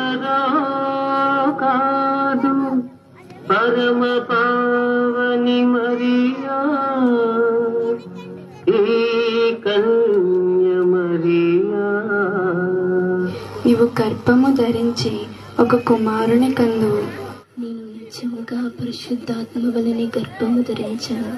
ఎవరో కాదు పరమ పావని మరియా, ఈ కన్య మరియా. నీవు గర్భము ధరించి ఒక కుమారుని కందు. నేను నిజంగా పరిశుద్ధాత్మ వలన గర్భము ధరించాను.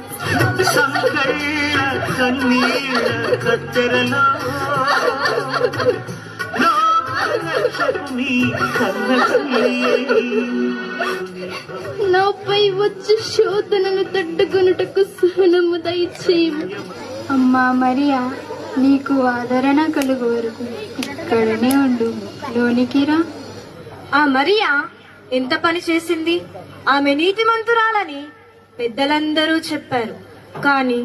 నాపై వచ్చి శోధనను తట్టుకొనుటకు సహనము దయచేయము. అమ్మా మరియా, నీకు ఆదరణ కలుగు వరకు ఇక్కడనే ఉండు, లోనికి రా. ఆ మరియా ఎంత పని చేసింది. ఆమె నీతిమంతురాలని పెద్దలందరూ చెప్పారు, కానీ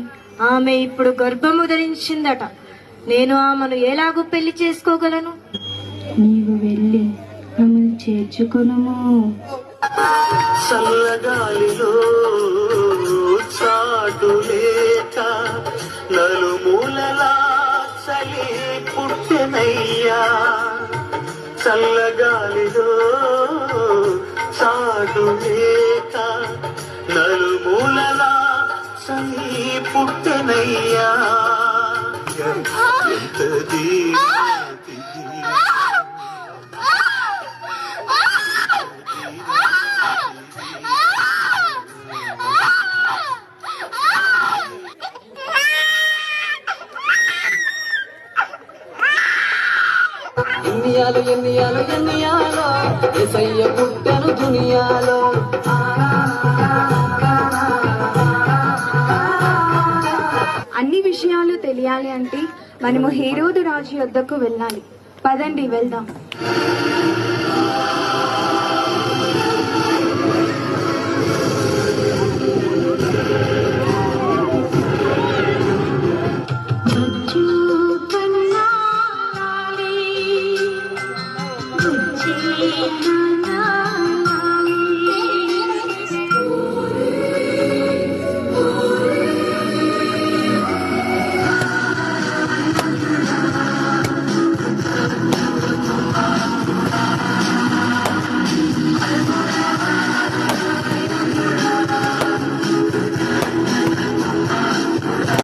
ఆమె ఇప్పుడు గర్భము ధరించిందట. నేను ఆమెను ఎలాగూ పెళ్లి చేసుకోగలను? నీవు వెళ్ళి మమ్మల్ని చేర్చుకొనుము. చల్లగాలిలో చాటు లేక నలుమూలలా చలి పుట్టెనయ్యా. చల్లగాలిలో చాటు లేక నలుమూలలా చలి పుట్టెనయ్యా. ఎంతది ఎన్నియాలో ఎన్నియాలో ఎన్నియాలో యేసయ్య పుట్టెను దునియాలో. అన్ని విషయాలు తెలియాలి అంటే మనము హేరోదు రాజు యొద్దకు వెళ్ళాలి. పదండి వెళ్దాం.